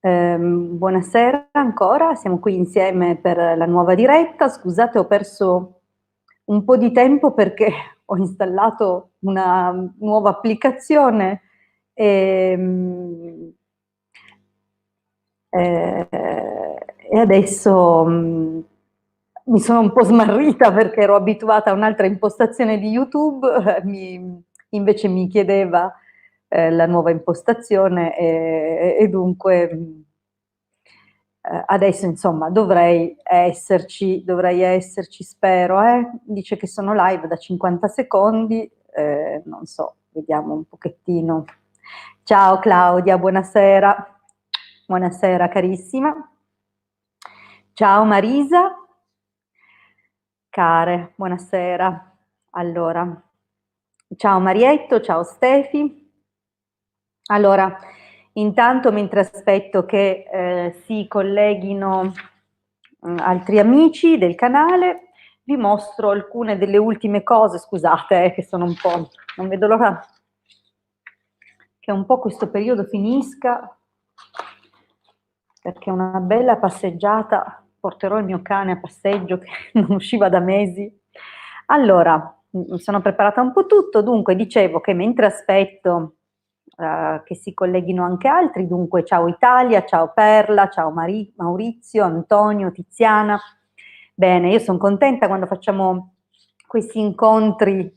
Buonasera ancora, siamo qui insieme per la nuova diretta. Scusate, ho perso un po' di tempo perché ho installato una nuova applicazione e, e adesso mi sono un po' smarrita perché ero abituata a un'altra impostazione di YouTube, invece mi chiedeva la nuova impostazione e dunque adesso insomma dovrei esserci, spero. Dice che sono live da 50 secondi, non so, vediamo un pochettino. Ciao Claudia, buonasera. Buonasera carissima. Ciao Marisa. Care, buonasera. Allora, ciao Marietto, ciao Stefi. Allora, intanto mentre aspetto che si colleghino altri amici del canale, vi mostro alcune delle ultime cose, scusate, che sono un po', non vedo l'ora che un po' questo periodo finisca, perché una bella passeggiata, porterò il mio cane a passeggio che non usciva da mesi. Allora, mi sono preparata un po' tutto, dunque dicevo che mentre aspetto che si colleghino anche altri, dunque ciao Italia, ciao Perla, ciao Maurizio, Antonio, Tiziana. Bene, io sono contenta quando facciamo questi incontri.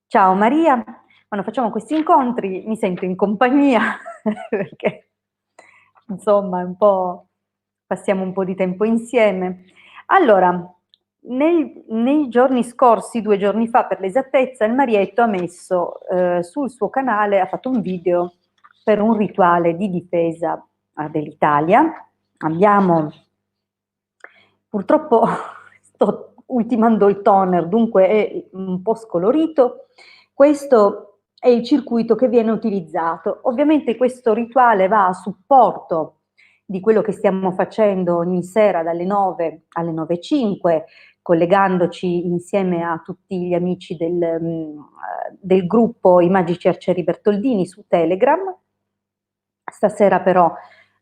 Ciao Maria, quando facciamo questi incontri mi sento in compagnia perché insomma un po' passiamo un po' di tempo insieme. Allora, nei giorni scorsi, 2 giorni fa per l'esattezza, il Marietto ha messo sul suo canale, ha fatto un video per un rituale di difesa dell'Italia. Abbiamo, purtroppo sto ultimando il toner, dunque è un po' scolorito. Questo è il circuito che viene utilizzato. Ovviamente questo rituale va a supporto di quello che stiamo facendo ogni sera dalle 9 alle 9:05, collegandoci insieme a tutti gli amici del gruppo I Magici Arcieri Bertoldini su Telegram. Stasera però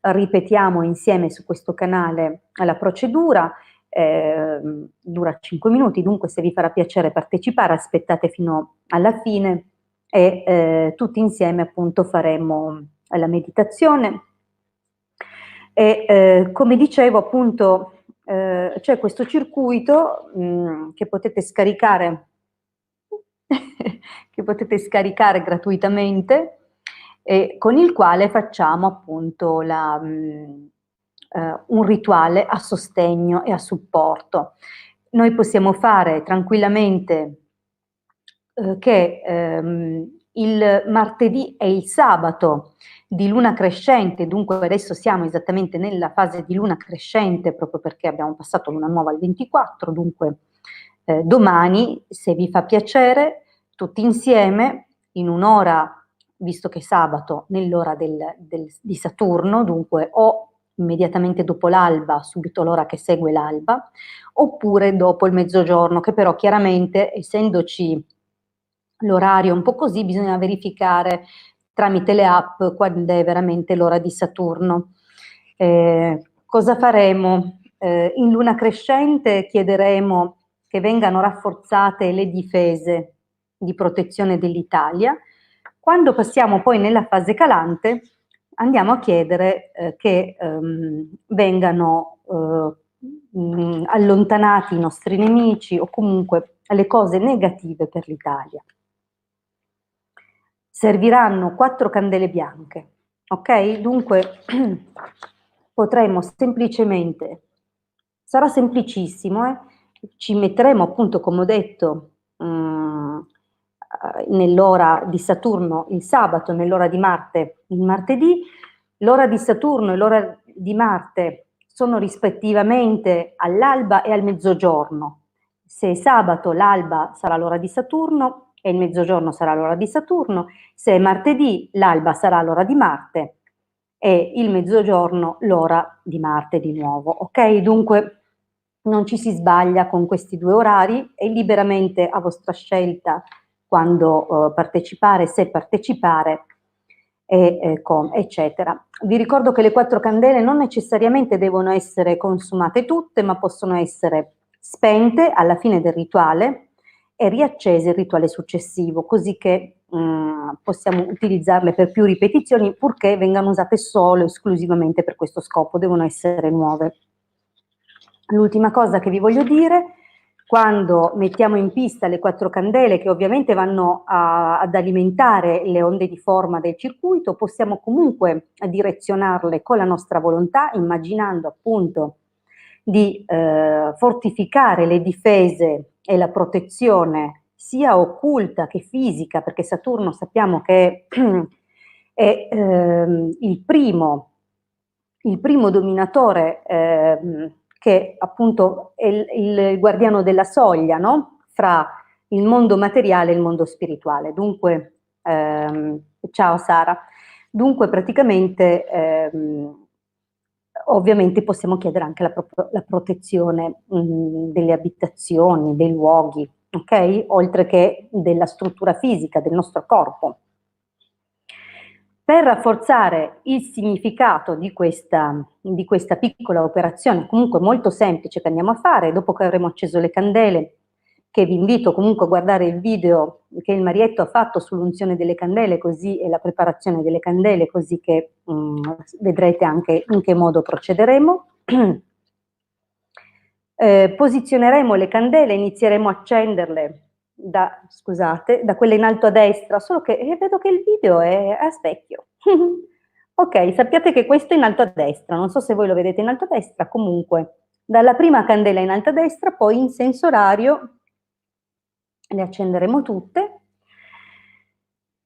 ripetiamo insieme su questo canale la procedura, dura 5 minuti, dunque se vi farà piacere partecipare aspettate fino alla fine e tutti insieme appunto faremo la meditazione. E come dicevo appunto c'è questo circuito che potete scaricare che potete scaricare gratuitamente e con il quale facciamo appunto un rituale a sostegno e a supporto. Noi possiamo fare tranquillamente che il martedì e il sabato di luna crescente, dunque adesso siamo esattamente nella fase di luna crescente proprio perché abbiamo passato luna nuova al 24, dunque domani, se vi fa piacere, tutti insieme in un'ora, visto che è sabato, nell'ora di Saturno, dunque o immediatamente dopo l'alba, subito l'ora che segue l'alba, oppure dopo il mezzogiorno, che però chiaramente, essendoci l'orario un po' così, bisogna verificare tramite le app quando è veramente l'ora di Saturno. Cosa faremo? In luna crescente chiederemo che vengano rafforzate le difese di protezione dell'Italia. Quando passiamo poi nella fase calante, andiamo a chiedere che vengano allontanati i nostri nemici o comunque le cose negative per l'Italia. Serviranno 4 candele bianche, ok? Dunque potremo semplicemente, sarà semplicissimo, ci metteremo appunto, come ho detto, nell'ora di Saturno il sabato, nell'ora di Marte il martedì. L'ora di Saturno e l'ora di Marte sono rispettivamente all'alba e al mezzogiorno. Se è sabato l'alba sarà l'ora di Saturno e il mezzogiorno sarà l'ora di Saturno, se è martedì l'alba sarà l'ora di Marte e il mezzogiorno l'ora di Marte di nuovo, ok? Dunque non ci si sbaglia con questi 2 orari, è liberamente a vostra scelta quando partecipare, se partecipare. eccetera. Vi ricordo che le 4 candele non necessariamente devono essere consumate tutte, ma possono essere spente alla fine del rituale e riaccese il rituale successivo, così che possiamo utilizzarle per più ripetizioni, purché vengano usate solo e esclusivamente per questo scopo, devono essere nuove. L'ultima cosa che vi voglio dire: quando mettiamo in pista le 4 candele, che ovviamente vanno ad alimentare le onde di forma del circuito, possiamo comunque direzionarle con la nostra volontà, immaginando appunto di fortificare le difese e la protezione sia occulta che fisica, perché Saturno sappiamo che è il primo dominatore, che appunto è il guardiano della soglia, no? Fra il mondo materiale e il mondo spirituale. Dunque, ciao Sara, dunque praticamente ovviamente possiamo chiedere anche la protezione delle abitazioni, dei luoghi, ok? Oltre che della struttura fisica del nostro corpo. Per rafforzare il significato di questa piccola operazione, comunque molto semplice, che andiamo a fare, dopo che avremo acceso le candele, che vi invito comunque a guardare il video che il Marietto ha fatto sull'unzione delle candele, così, e la preparazione delle candele, così che vedrete anche in che modo procederemo. Posizioneremo le candele, inizieremo a accenderle da quella in alto a destra, solo che vedo che il video è a specchio. Ok, sappiate che questo è in alto a destra, non so se voi lo vedete in alto a destra, comunque dalla prima candela in alto a destra, poi in senso orario le accenderemo tutte.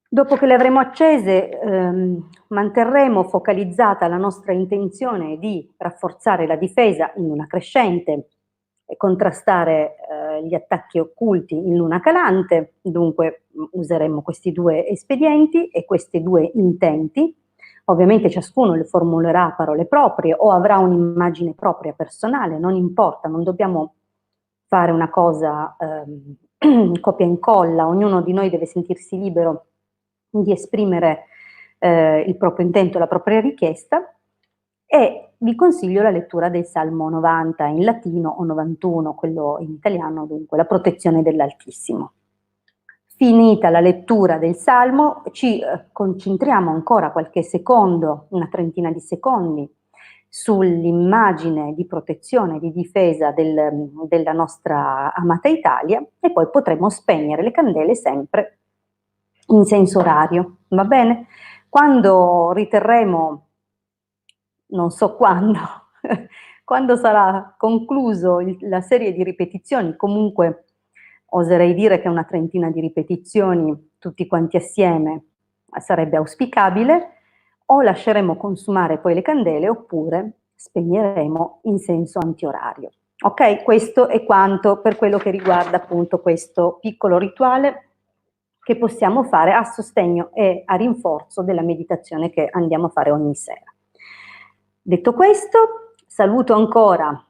Dopo che le avremo accese, manterremo focalizzata la nostra intenzione di rafforzare la difesa in luna crescente e contrastare gli attacchi occulti in luna calante. Dunque useremo questi 2 espedienti e questi 2 intenti. Ovviamente ciascuno le formulerà a parole proprie o avrà un'immagine propria personale, non importa, non dobbiamo fare una cosa copia e incolla, ognuno di noi deve sentirsi libero di esprimere il proprio intento, la propria richiesta, e vi consiglio la lettura del Salmo 90 in latino o 91, quello in italiano, dunque la protezione dell'Altissimo. Finita la lettura del Salmo, ci concentriamo ancora qualche secondo, una trentina di secondi, sull'immagine di protezione, di difesa della nostra amata Italia, e poi potremo spegnere le candele sempre in senso orario, va bene? Quando riterremo, non so quando, quando sarà concluso la serie di ripetizioni, comunque oserei dire che una trentina di ripetizioni tutti quanti assieme sarebbe auspicabile, o lasceremo consumare poi le candele oppure spegneremo in senso antiorario. Ok, questo è quanto per quello che riguarda appunto questo piccolo rituale che possiamo fare a sostegno e a rinforzo della meditazione che andiamo a fare ogni sera. Detto questo, saluto ancora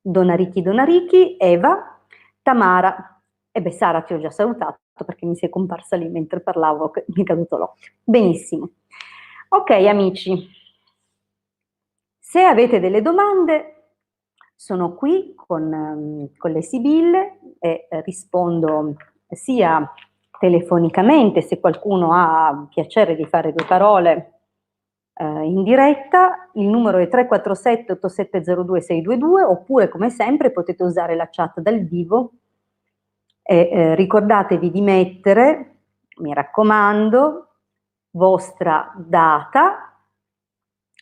Donarichi, Eva, Tamara, e beh, Sara ti ho già salutato perché mi sei comparsa lì mentre parlavo, che mi è caduto l'occhio. Benissimo. Ok amici, se avete delle domande sono qui con le sibille e rispondo sia telefonicamente, se qualcuno ha piacere di fare 2 parole in diretta. Il numero è 347 8702 622, oppure come sempre potete usare la chat dal vivo e ricordatevi di mettere, mi raccomando, vostra data,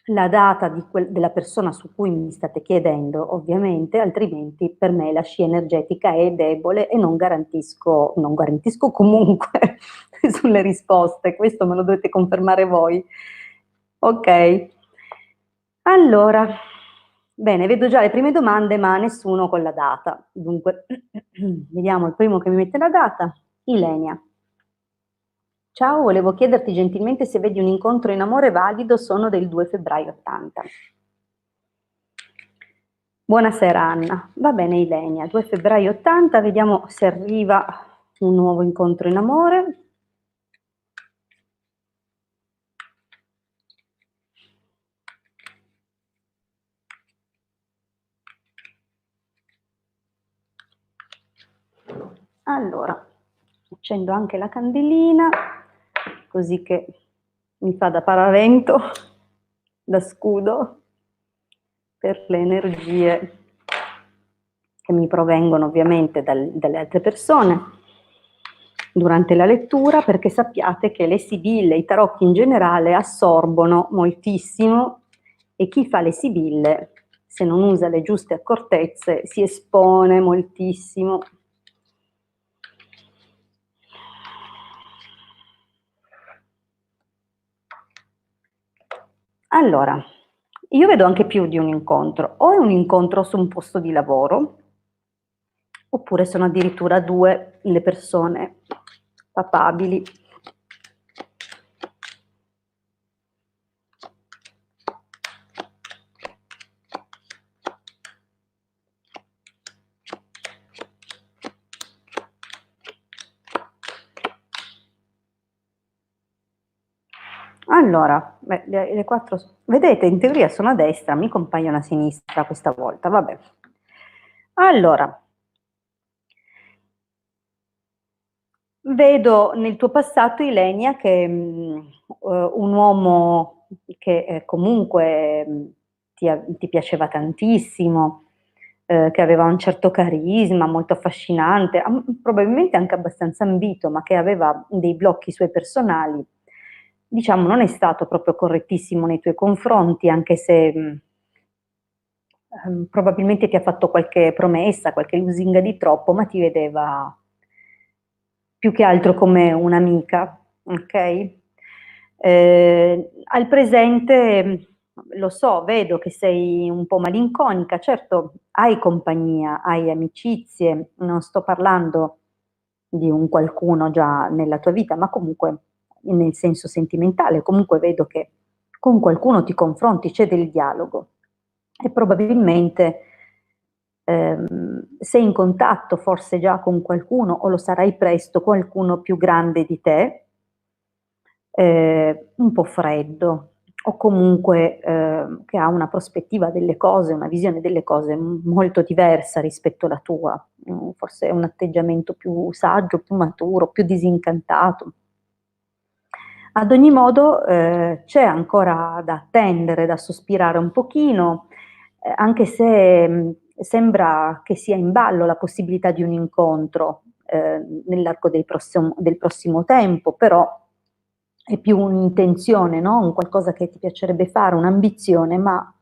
la data della persona su cui mi state chiedendo, ovviamente, altrimenti per me la scia energetica è debole e non garantisco comunque sulle risposte. Questo me lo dovete confermare voi. Ok, allora, bene, vedo già le prime domande, ma nessuno con la data. Dunque, vediamo il primo che mi mette la data. Ilenia. Ciao, volevo chiederti gentilmente se vedi un incontro in amore valido, sono del 2 febbraio 80. Buonasera Anna, va bene Ilenia, 2 febbraio 80, vediamo se arriva un nuovo incontro in amore. Allora, accendo anche la candelina, così che mi fa da paravento, da scudo, per le energie che mi provengono ovviamente dalle altre persone durante la lettura, perché sappiate che le sibille, i tarocchi in generale, assorbono moltissimo e chi fa le sibille, se non usa le giuste accortezze, si espone moltissimo. Allora, io vedo anche più di un incontro. O è un incontro su un posto di lavoro, oppure sono addirittura due le persone papabili. Allora, beh, le quattro, vedete, in teoria sono a destra, mi compaiono a sinistra questa volta, vabbè. Allora, vedo nel tuo passato, Ilenia, che un uomo che comunque ti piaceva tantissimo, che aveva un certo carisma, molto affascinante, probabilmente anche abbastanza ambito, ma che aveva dei blocchi suoi personali, diciamo, non è stato proprio correttissimo nei tuoi confronti, anche se probabilmente ti ha fatto qualche promessa, qualche lusinga di troppo, ma ti vedeva più che altro come un'amica, ok? Al presente lo so, vedo che sei un po' malinconica, certo hai compagnia, hai amicizie, non sto parlando di un qualcuno già nella tua vita, ma comunque nel senso sentimentale, comunque vedo che con qualcuno ti confronti, c'è del dialogo e probabilmente sei in contatto forse già con qualcuno o lo sarai presto, qualcuno più grande di te, un po' freddo o comunque che ha una prospettiva delle cose, una visione delle cose molto diversa rispetto alla tua, forse un atteggiamento più saggio, più maturo, più disincantato. Ad ogni modo c'è ancora da attendere, da sospirare un pochino, anche se sembra che sia in ballo la possibilità di un incontro nell'arco del prossimo tempo, però è più un'intenzione, no? Un qualcosa che ti piacerebbe fare, un'ambizione, ma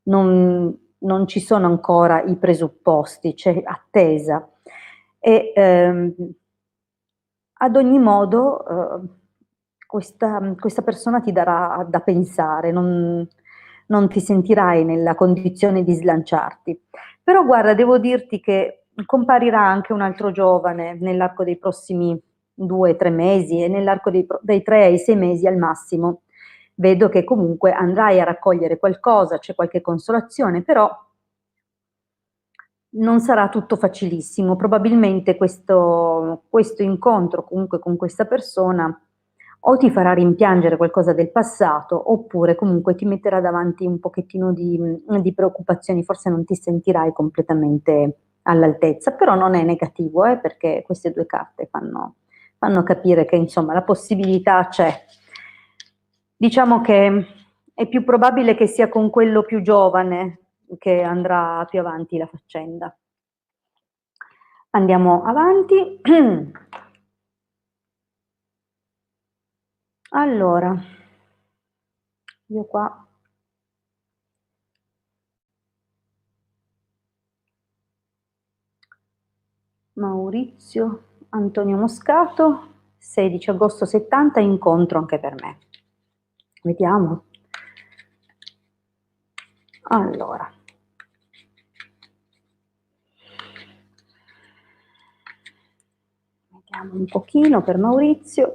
non ci sono ancora i presupposti, c'è attesa. E, ad ogni modo, questa persona ti darà da pensare, non ti sentirai nella condizione di slanciarti. Però guarda, devo dirti che comparirà anche un altro giovane nell'arco dei prossimi 2 o 3 mesi e nell'arco dai 3 ai 6 mesi al massimo. Vedo che comunque andrai a raccogliere qualcosa, c'è qualche consolazione, però non sarà tutto facilissimo. Probabilmente questo incontro comunque con questa persona o ti farà rimpiangere qualcosa del passato, oppure comunque ti metterà davanti un pochettino di preoccupazioni, forse non ti sentirai completamente all'altezza, però non è negativo, perché queste due carte fanno capire che insomma la possibilità c'è. Diciamo che è più probabile che sia con quello più giovane che andrà più avanti la faccenda. Andiamo avanti. Allora, io qua Maurizio Antonio Moscato, 16 agosto 70, incontro anche per me. Vediamo. Allora. Vediamo un pochino per Maurizio.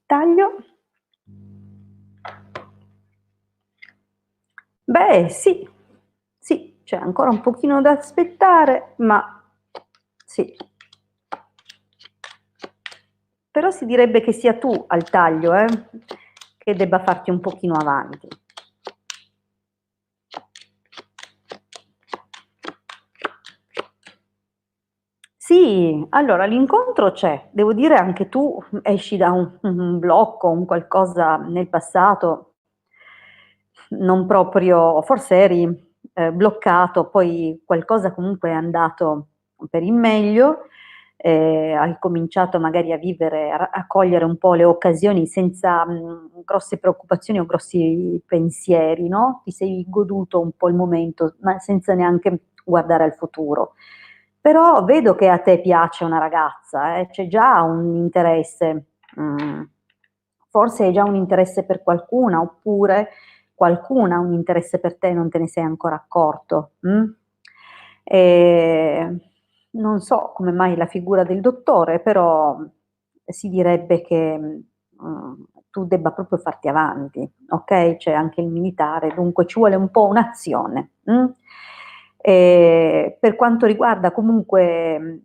Taglio. Beh, sì, sì, c'è ancora un pochino da aspettare, ma sì. Però si direbbe che sia tu al taglio, che debba farti un pochino avanti. Sì, allora l'incontro c'è. Devo dire anche tu esci da un blocco, un qualcosa nel passato non proprio forse eri, bloccato, poi qualcosa comunque è andato per il meglio, hai cominciato magari a vivere, a cogliere un po' le occasioni senza, grosse preoccupazioni o grossi pensieri, no, ti sei goduto un po' il momento, ma senza neanche guardare al futuro. Però vedo che a te piace una ragazza, c'è già un interesse, forse hai già un interesse per qualcuna, oppure qualcuna ha un interesse per te e non te ne sei ancora accorto, non so come mai la figura del dottore, però si direbbe che, tu debba proprio farti avanti, okay, c'è anche il militare, dunque ci vuole un po' un'azione, per quanto riguarda comunque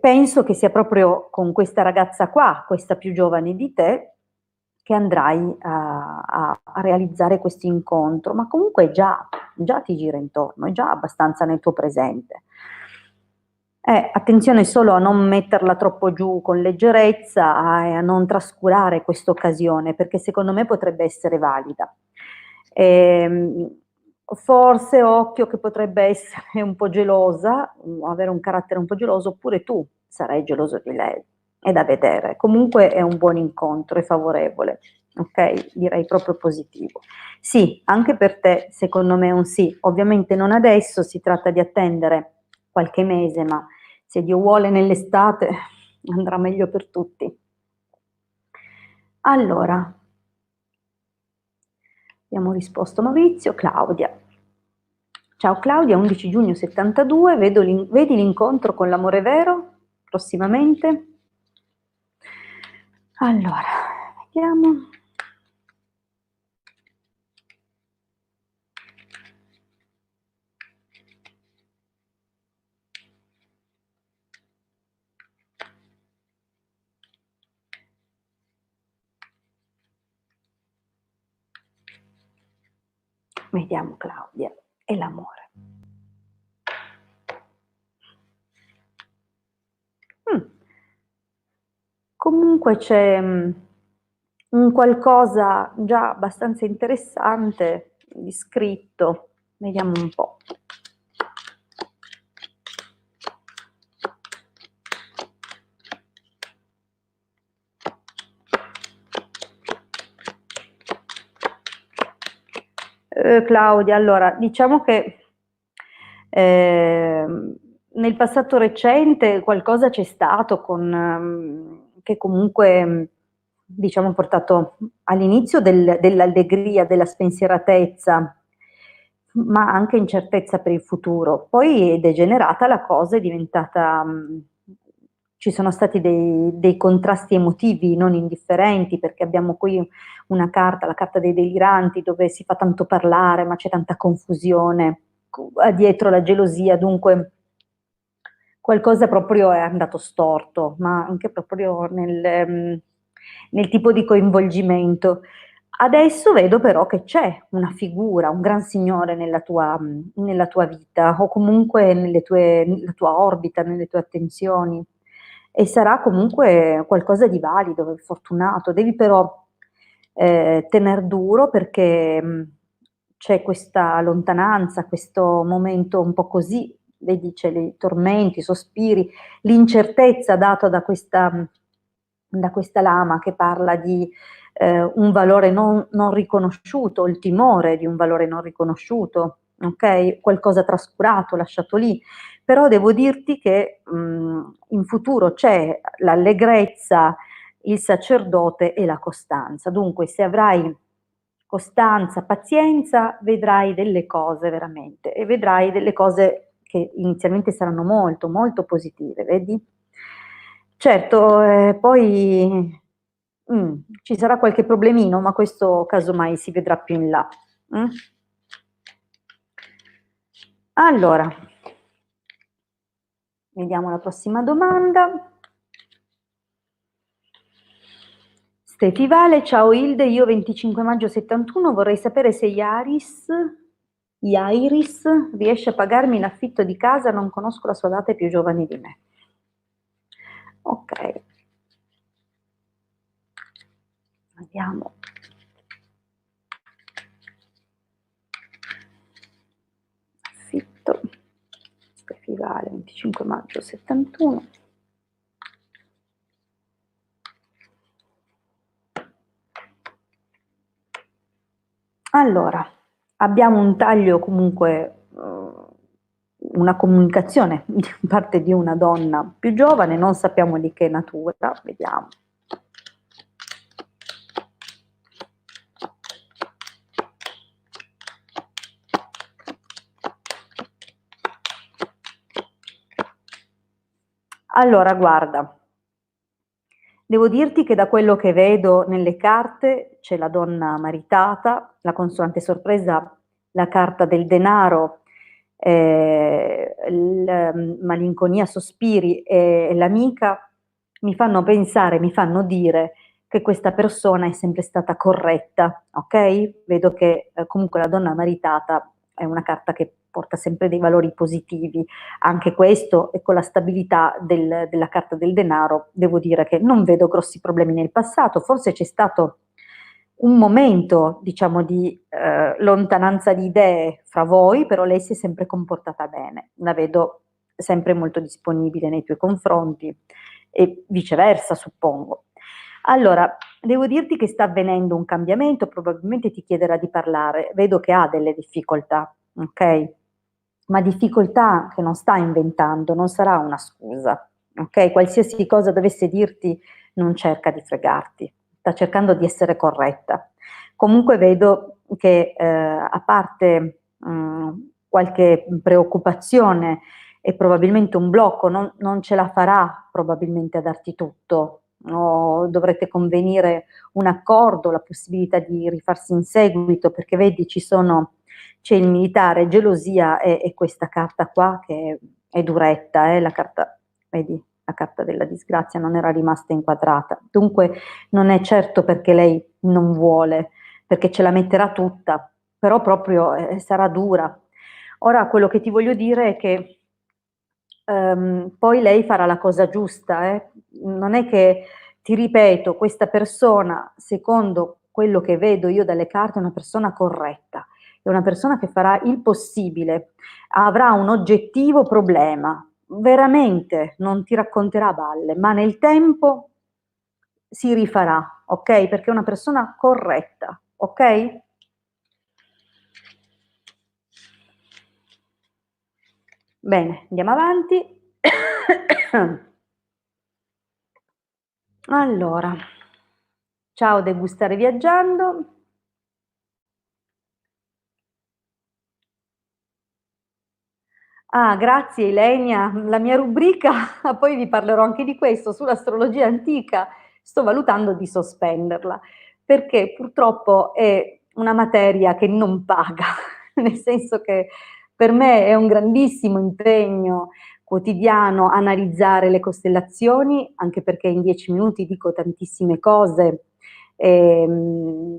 penso che sia proprio con questa ragazza qua, questa più giovane di te, che andrai a realizzare questo incontro, ma comunque già ti gira intorno, è già abbastanza nel tuo presente. Attenzione solo a non metterla troppo giù con leggerezza e a non trascurare quest'occasione, perché secondo me potrebbe essere valida. Ehm, Forse occhio che potrebbe essere un po' gelosa, avere un carattere un po' geloso, oppure tu sarai geloso di lei. È da vedere. Comunque è un buon incontro, è favorevole, ok? Direi proprio positivo. Sì, anche per te secondo me è un sì. Ovviamente non adesso, si tratta di attendere qualche mese, ma se Dio vuole nell'estate andrà meglio per tutti. Allora, abbiamo risposto Maurizio, Claudia. Ciao Claudia, 11 giugno 72, vedi l'incontro con l'amore vero prossimamente? Allora, vediamo. Vediamo Claudia e l'amore. Mm. Comunque c'è un qualcosa già abbastanza interessante di scritto. Vediamo un po'. Claudia, allora, diciamo che nel passato recente qualcosa c'è stato che comunque, diciamo, ha portato all'inizio dell'allegria, della spensieratezza, ma anche incertezza per il futuro. Poi è degenerata la cosa, è diventata, ci sono stati dei contrasti emotivi non indifferenti, perché abbiamo qui una carta, la carta dei deliranti, dove si fa tanto parlare, ma c'è tanta confusione, dietro la gelosia, dunque qualcosa proprio è andato storto, ma anche proprio nel tipo di coinvolgimento. Adesso vedo però che c'è una figura, un gran signore nella tua vita, o comunque nella tua orbita, nelle tue attenzioni, e sarà comunque qualcosa di valido, fortunato. Devi però tener duro, perché c'è questa lontananza, questo momento un po' così, vedi, c'è i tormenti, i sospiri, l'incertezza data da questa lama che parla di un valore non riconosciuto, il timore di un valore non riconosciuto, ok? Qualcosa trascurato, lasciato lì. Però devo dirti che in futuro c'è l'allegrezza, il sacerdote e la costanza. Dunque, se avrai costanza, pazienza, vedrai delle cose veramente, e vedrai delle cose che inizialmente saranno molto, molto positive, vedi? Certo, poi ci sarà qualche problemino, ma questo casomai si vedrà più in là. Mm? Allora, vediamo la prossima domanda. Stefi Vale, ciao Ilde, io 25 maggio 71 vorrei sapere se Iairis riesce a pagarmi l'affitto di casa, non conosco la sua data, è più giovane di me. Ok, vediamo. Affitto, Fevale, 25 maggio 71. Allora, abbiamo un taglio comunque, una comunicazione di parte di una donna più giovane, non sappiamo di che natura, vediamo. Allora, guarda, devo dirti che da quello che vedo nelle carte c'è la donna maritata, la consolante sorpresa, la carta del denaro, malinconia, sospiri e l'amica mi fanno pensare, mi fanno dire che questa persona è sempre stata corretta, ok? Vedo che comunque la donna maritata è una carta che porta sempre dei valori positivi, anche questo, e con la stabilità della carta del denaro, devo dire che non vedo grossi problemi nel passato, forse c'è stato un momento, diciamo, di lontananza di idee fra voi, però lei si è sempre comportata bene, la vedo sempre molto disponibile nei tuoi confronti e viceversa, suppongo. Allora, devo dirti che sta avvenendo un cambiamento, probabilmente ti chiederà di parlare, vedo che ha delle difficoltà, ok? Ma difficoltà che non sta inventando, non sarà una scusa, ok? Qualsiasi cosa dovesse dirti non cerca di fregarti, sta cercando di essere corretta. Comunque vedo che a parte qualche preoccupazione e probabilmente un blocco, non ce la farà probabilmente a darti tutto, no? Dovrete convenire un accordo, la possibilità di rifarsi in seguito, perché vedi c'è il militare, gelosia e questa carta qua che è duretta, la carta, vedi, la carta della disgrazia non era rimasta inquadrata. Dunque non è certo perché lei non vuole, perché ce la metterà tutta, però proprio sarà dura. Ora quello che ti voglio dire è che poi lei farà la cosa giusta, non è che, ti ripeto, questa persona, secondo quello che vedo io dalle carte, è una persona corretta, è una persona che farà il possibile, avrà un oggettivo problema, veramente non ti racconterà balle, ma nel tempo si rifarà, ok? Perché è una persona corretta, ok? Bene, andiamo avanti. Allora, ciao degustare viaggiando. Ah, grazie Ilenia, la mia rubrica, poi vi parlerò anche di questo, sull'astrologia antica, sto valutando di sospenderla, perché purtroppo è una materia che non paga, nel senso che per me è un grandissimo impegno quotidiano analizzare le costellazioni, anche perché in 10 minuti dico tantissime cose. ehm,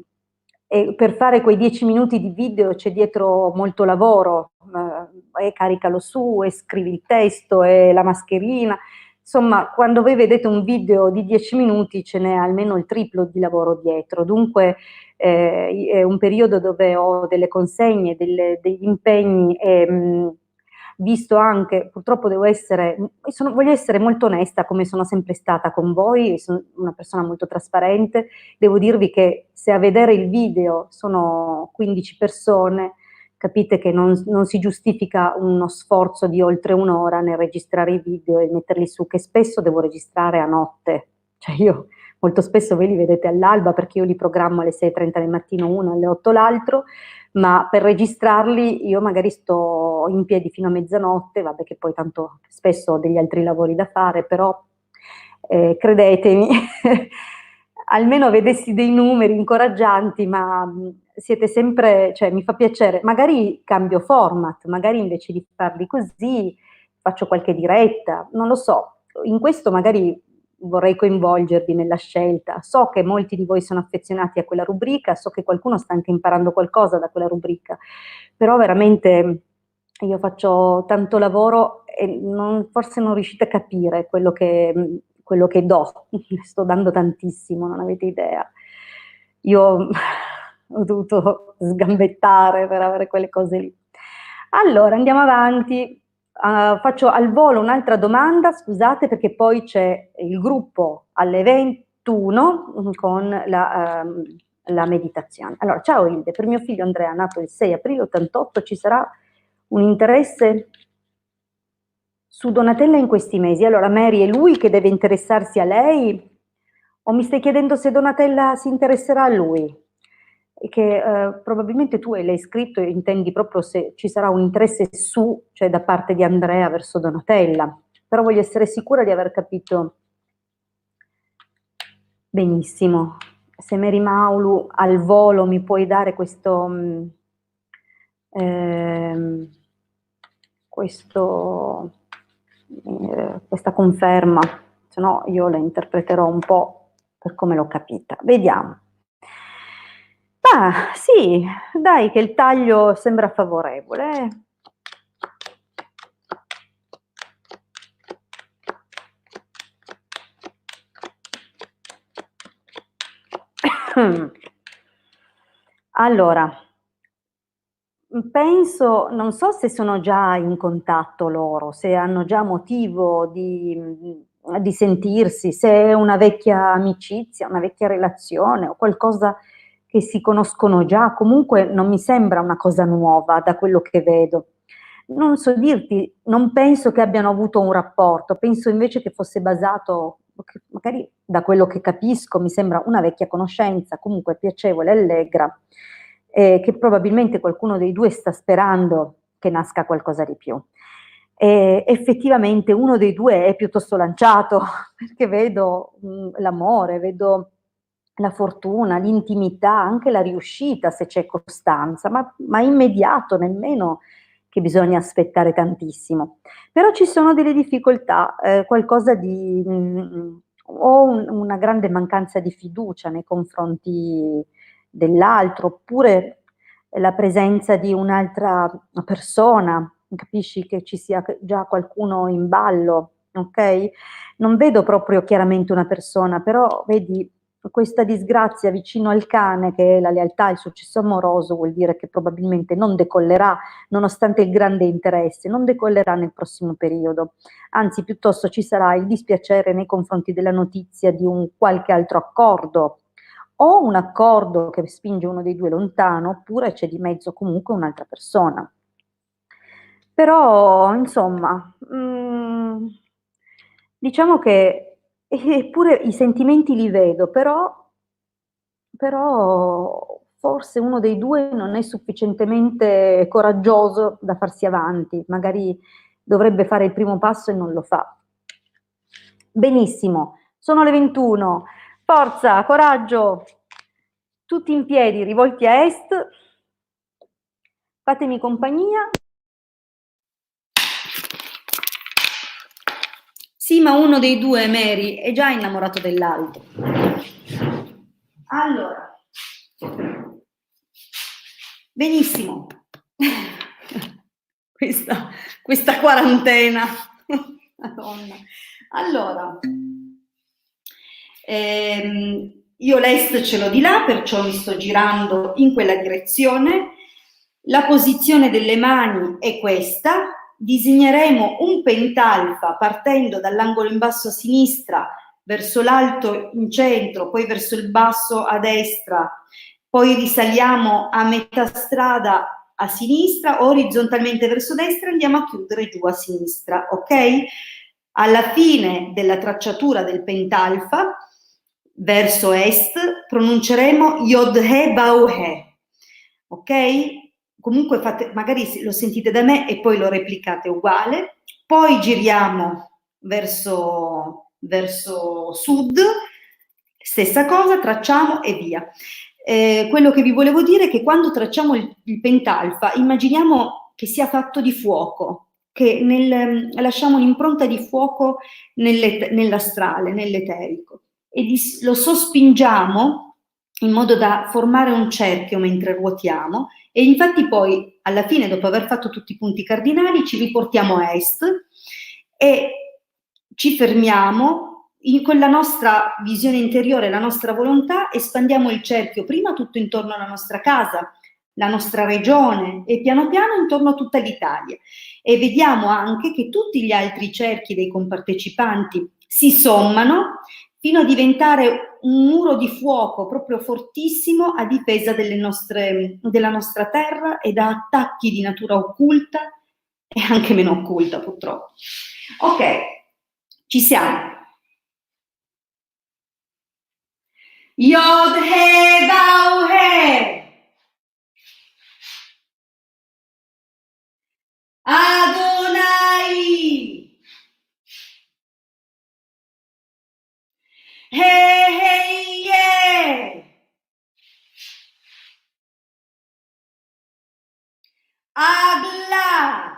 e per fare quei 10 minuti di video c'è dietro molto lavoro, e caricalo su, e scrivi il testo, e la mascherina. Insomma, quando voi vedete un video di 10 minuti ce n'è almeno il triplo di lavoro dietro. Dunque è un periodo dove ho delle consegne, degli impegni e visto anche, purtroppo voglio essere molto onesta come sono sempre stata con voi, sono una persona molto trasparente, devo dirvi che se a vedere il video sono 15 persone, capite che non si giustifica uno sforzo di oltre un'ora nel registrare i video e metterli su, che spesso devo registrare a notte. Cioè io molto spesso voi li vedete all'alba perché io li programmo alle 6:30 del mattino uno, alle 8 l'altro, ma per registrarli io magari sto in piedi fino a mezzanotte, vabbè che poi tanto spesso ho degli altri lavori da fare, però credetemi, almeno vedessi dei numeri incoraggianti, ma siete sempre, cioè mi fa piacere, magari cambio format, magari invece di farli così faccio qualche diretta, non lo so, in questo magari vorrei coinvolgervi nella scelta. So che molti di voi sono affezionati a quella rubrica, so che qualcuno sta anche imparando qualcosa da quella rubrica, però veramente io faccio tanto lavoro e forse non riuscite a capire quello che do, ne sto dando tantissimo, non avete idea. Io ho dovuto sgambettare per avere quelle cose lì. Allora, andiamo avanti. Faccio al volo un'altra domanda, scusate, perché poi c'è il gruppo alle 21 con la meditazione. Allora, ciao Ilde, per mio figlio Andrea, nato il 6 aprile 88, ci sarà un interesse su Donatella in questi mesi. Allora, Mary, è lui che deve interessarsi a lei o mi stai chiedendo se Donatella si interesserà a lui? E che probabilmente tu l'hai scritto e intendi proprio se ci sarà un interesse su, cioè da parte di Andrea verso Donatella, però voglio essere sicura di aver capito benissimo. Se Mary Maulu al volo mi puoi dare questa conferma, se no io la interpreterò un po' per come l'ho capita. Vediamo. Ah, sì, dai che il taglio sembra favorevole. Allora, penso, non so se sono già in contatto loro, se hanno già motivo di sentirsi, se è una vecchia amicizia, una vecchia relazione o qualcosa che si conoscono già, comunque non mi sembra una cosa nuova da quello che vedo. Non so dirti, non penso che abbiano avuto un rapporto, penso invece che fosse basato, magari da quello che capisco, mi sembra una vecchia conoscenza, comunque piacevole, allegra, che probabilmente qualcuno dei due sta sperando che nasca qualcosa di più. Effettivamente uno dei due è piuttosto lanciato, perché vedo l'amore, vedo la fortuna, l'intimità, anche la riuscita se c'è costanza, ma immediato, nemmeno che bisogna aspettare tantissimo. Però ci sono delle difficoltà, qualcosa di o una grande mancanza di fiducia nei confronti dell'altro, oppure la presenza di un'altra persona, capisci che ci sia già qualcuno in ballo, ok? Non vedo proprio chiaramente una persona, però vedi questa disgrazia vicino al cane, che è la lealtà e il successo amoroso, vuol dire che probabilmente non decollerà, nonostante il grande interesse, non decollerà nel prossimo periodo. Anzi, piuttosto ci sarà il dispiacere nei confronti della notizia di un qualche altro accordo, o un accordo che spinge uno dei due lontano, oppure c'è di mezzo comunque un'altra persona. Però, insomma, diciamo che eppure i sentimenti li vedo, però forse uno dei due non è sufficientemente coraggioso da farsi avanti, magari dovrebbe fare il primo passo e non lo fa. Benissimo, sono le 21, forza, coraggio, tutti in piedi, rivolti a est, fatemi compagnia. Sì, ma uno dei due, Mary, è già innamorato dell'altro. Allora, benissimo, questa quarantena, Madonna. Allora, io l'est ce l'ho di là, perciò mi sto girando in quella direzione. La posizione delle mani è questa. Disegneremo un pentalfa partendo dall'angolo in basso a sinistra verso l'alto in centro, poi verso il basso a destra, poi risaliamo a metà strada a sinistra, orizzontalmente verso destra, andiamo a chiudere giù a sinistra, ok? Alla fine della tracciatura del pentalfa, verso est, pronunceremo Yod-He Bau-He, ok? Comunque magari lo sentite da me e poi lo replicate uguale, poi giriamo verso sud, stessa cosa, tracciamo e via. Quello che vi volevo dire è che quando tracciamo il pentalfa, immaginiamo che sia fatto di fuoco, che lasciamo un'impronta di fuoco nell'astrale, nell'eterico, e lo sospingiamo in modo da formare un cerchio mentre ruotiamo, e infatti poi alla fine, dopo aver fatto tutti i punti cardinali, ci riportiamo a est e ci fermiamo con la nostra visione interiore, la nostra volontà, espandiamo il cerchio, prima tutto intorno alla nostra casa, la nostra regione e piano piano intorno a tutta l'Italia. E vediamo anche che tutti gli altri cerchi dei compartecipanti si sommano fino a diventare un muro di fuoco proprio fortissimo a difesa della nostra terra e da attacchi di natura occulta e anche meno occulta purtroppo. Ok, ci siamo. Yod He Vau He. Adonai. He He Ye. Agla.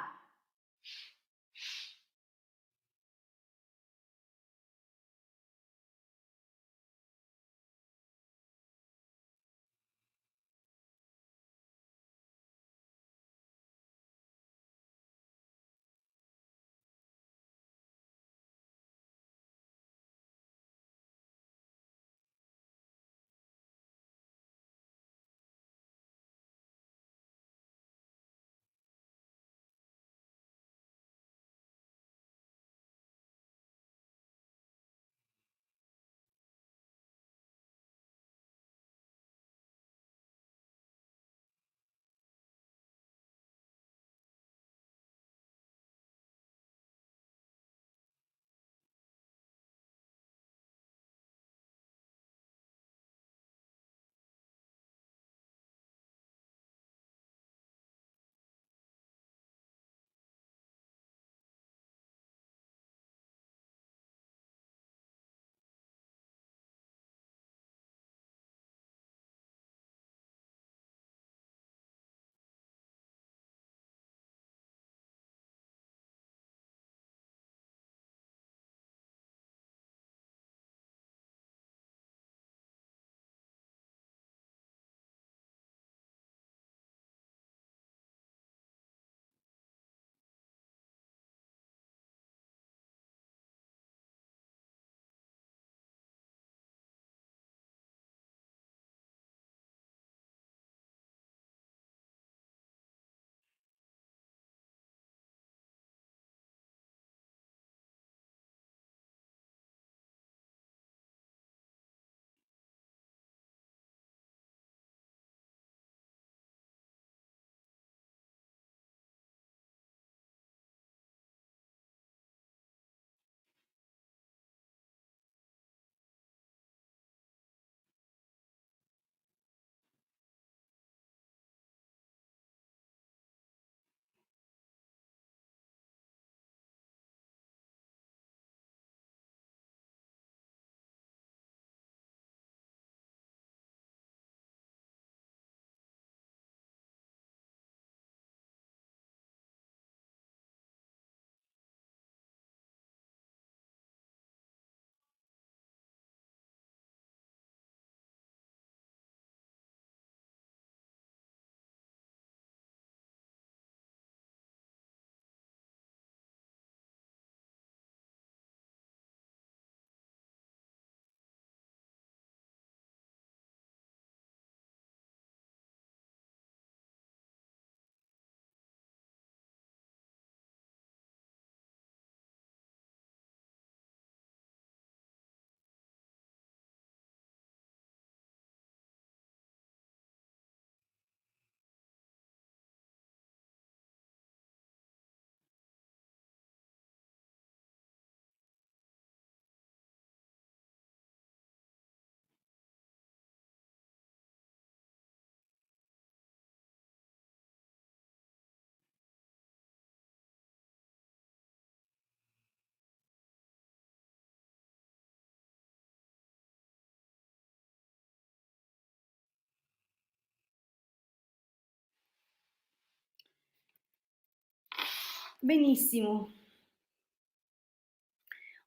Benissimo.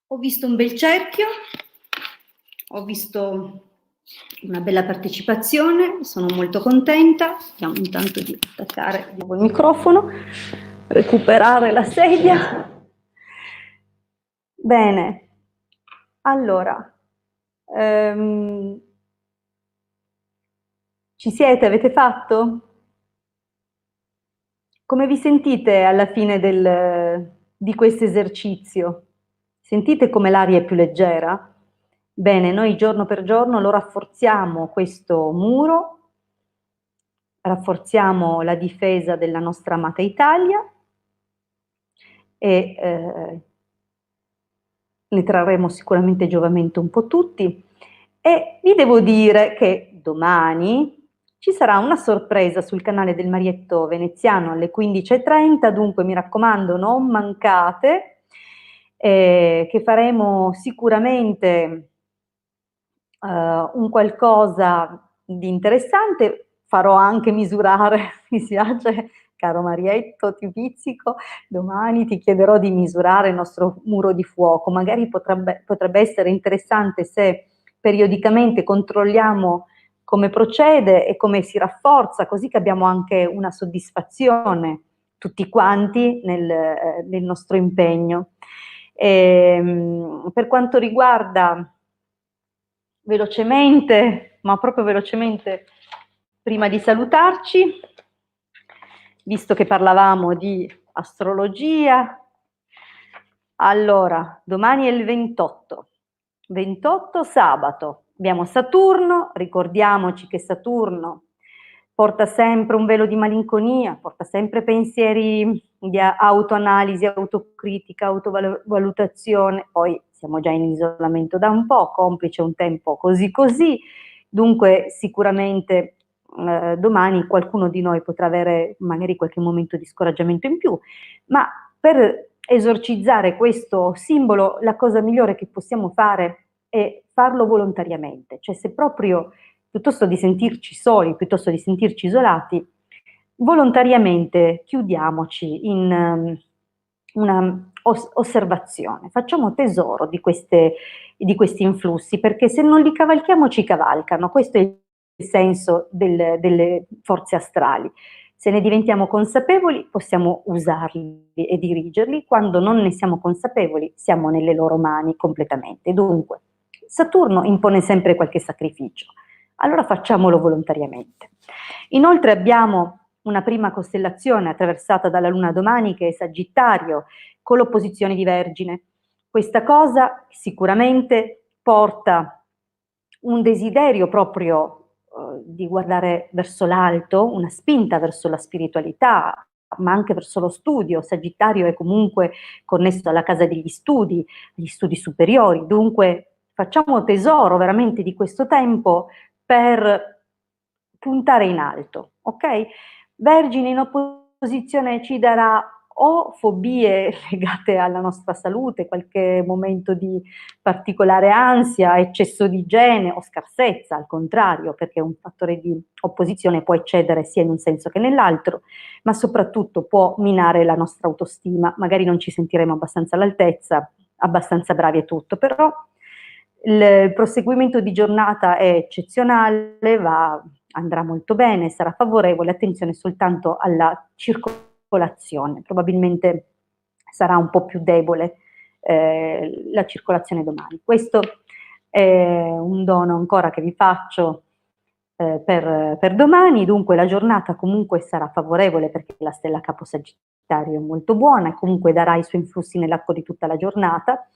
Ho visto un bel cerchio, ho visto una bella partecipazione, sono molto contenta. Vediamo intanto di attaccare di nuovo il microfono, recuperare la sedia. Bene, Allora, ci siete? Avete fatto? Come vi sentite alla fine di questo esercizio? Sentite come l'aria è più leggera? Bene, noi giorno per giorno lo rafforziamo questo muro, rafforziamo la difesa della nostra amata Italia e ne trarremo sicuramente giovamento un po' tutti. E vi devo dire che domani ci sarà una sorpresa sul canale del Marietto Veneziano alle 15:30, dunque mi raccomando non mancate, che faremo sicuramente un qualcosa di interessante. Farò anche misurare, mi spiace caro Marietto, ti pizzico, domani ti chiederò di misurare il nostro muro di fuoco, magari potrebbe essere interessante se periodicamente controlliamo come procede e come si rafforza, così che abbiamo anche una soddisfazione tutti quanti nel nostro impegno. Per quanto riguarda velocemente, ma proprio velocemente, prima di salutarci, visto che parlavamo di astrologia, allora, domani è il 28, 28 sabato, abbiamo Saturno, ricordiamoci che Saturno porta sempre un velo di malinconia, porta sempre pensieri di autoanalisi, autocritica, autovalutazione, poi siamo già in isolamento da un po', complice un tempo così così, dunque sicuramente domani qualcuno di noi potrà avere magari qualche momento di scoraggiamento in più, ma per esorcizzare questo simbolo la cosa migliore che possiamo fare è farlo volontariamente, cioè se proprio piuttosto di sentirci soli, piuttosto di sentirci isolati, volontariamente chiudiamoci in una osservazione, facciamo tesoro di questi influssi, perché se non li cavalchiamo ci cavalcano, questo è il senso delle forze astrali. Se ne diventiamo consapevoli possiamo usarli e dirigerli, quando non ne siamo consapevoli siamo nelle loro mani completamente. Dunque, Saturno impone sempre qualche sacrificio, allora facciamolo volontariamente. Inoltre abbiamo una prima costellazione attraversata dalla Luna domani che è Sagittario, con l'opposizione di Vergine. Questa cosa sicuramente porta un desiderio proprio di guardare verso l'alto, una spinta verso la spiritualità, ma anche verso lo studio. Sagittario è comunque connesso alla casa degli studi, agli studi superiori, dunque facciamo tesoro veramente di questo tempo per puntare in alto, ok? Vergine in opposizione ci darà o fobie legate alla nostra salute, qualche momento di particolare ansia, eccesso di igiene o scarsezza, al contrario, perché un fattore di opposizione può eccedere sia in un senso che nell'altro, ma soprattutto può minare la nostra autostima, magari non ci sentiremo abbastanza all'altezza, abbastanza bravi e tutto, però il proseguimento di giornata è eccezionale, andrà molto bene, sarà favorevole, attenzione soltanto alla circolazione, probabilmente sarà un po' più debole la circolazione domani. Questo è un dono ancora che vi faccio per domani, dunque la giornata comunque sarà favorevole perché la stella capo Sagittario è molto buona e comunque darà i suoi influssi nell'arco di tutta la giornata,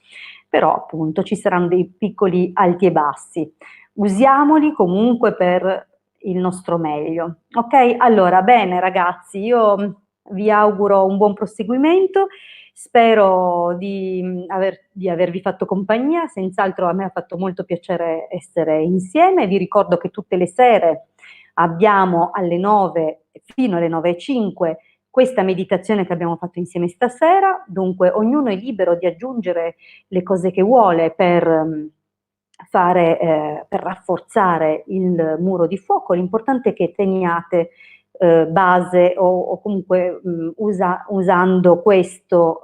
però appunto ci saranno dei piccoli alti e bassi. Usiamoli comunque per il nostro meglio. Ok? Allora, bene ragazzi, io vi auguro un buon proseguimento, spero di avervi fatto compagnia, senz'altro a me ha fatto molto piacere essere insieme, vi ricordo che tutte le sere abbiamo alle 9 fino alle 9:05 questa meditazione che abbiamo fatto insieme stasera, dunque ognuno è libero di aggiungere le cose che vuole per per rafforzare il muro di fuoco, l'importante è che teniate base o comunque usando questo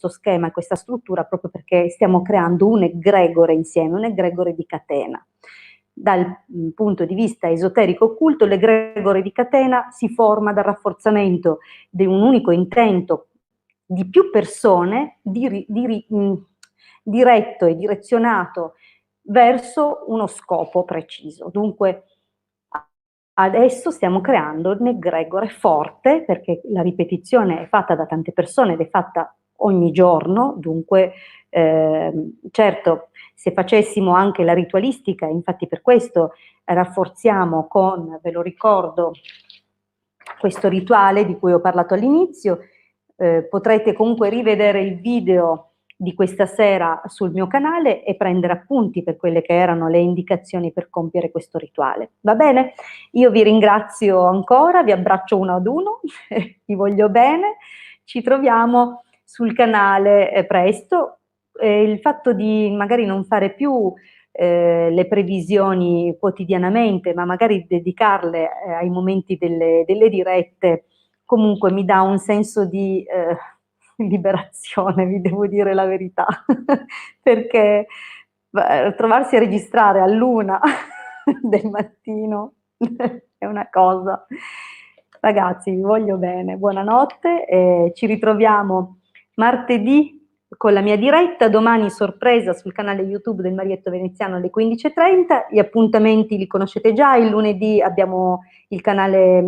schema e questa struttura proprio perché stiamo creando un egregore insieme, un egregore di catena. Dal punto di vista esoterico occulto, l'egregore di catena si forma dal rafforzamento di un unico intento di più persone di diretto e direzionato verso uno scopo preciso. Dunque, adesso stiamo creando un'egregore forte, perché la ripetizione è fatta da tante persone ed è fatta ogni giorno, dunque certo, se facessimo anche la ritualistica, infatti per questo rafforziamo con, ve lo ricordo, questo rituale di cui ho parlato all'inizio, potrete comunque rivedere il video di questa sera sul mio canale e prendere appunti per quelle che erano le indicazioni per compiere questo rituale. Va bene? Io vi ringrazio ancora, vi abbraccio uno ad uno, vi voglio bene, ci troviamo sul canale presto. Il fatto di magari non fare più le previsioni quotidianamente, ma magari dedicarle ai momenti delle dirette, comunque mi dà un senso di liberazione, vi devo dire la verità, perché trovarsi a registrare all'1 del mattino è una cosa. Ragazzi, vi voglio bene, buonanotte, ci ritroviamo martedì con la mia diretta, domani sorpresa sul canale YouTube del Marietto Veneziano alle 15:30, gli appuntamenti li conoscete già, il lunedì abbiamo il canale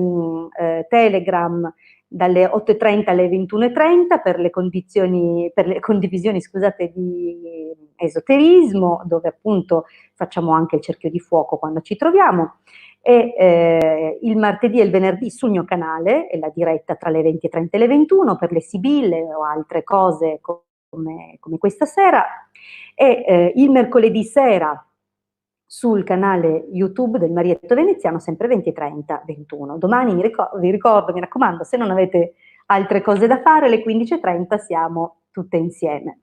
Telegram dalle 8:30 alle 21:30 per le condivisioni, scusate, di esoterismo, dove appunto facciamo anche il cerchio di fuoco quando ci troviamo, e il martedì e il venerdì sul mio canale è la diretta tra le 20:30 e le 21 per le sibille o altre cose come questa sera, e il mercoledì sera sul canale YouTube del Marietto Veneziano, sempre 20:30, 21. Domani vi ricordo, mi raccomando, se non avete altre cose da fare, alle 15:30 siamo tutti insieme.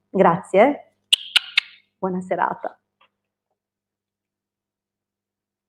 Grazie, buona serata.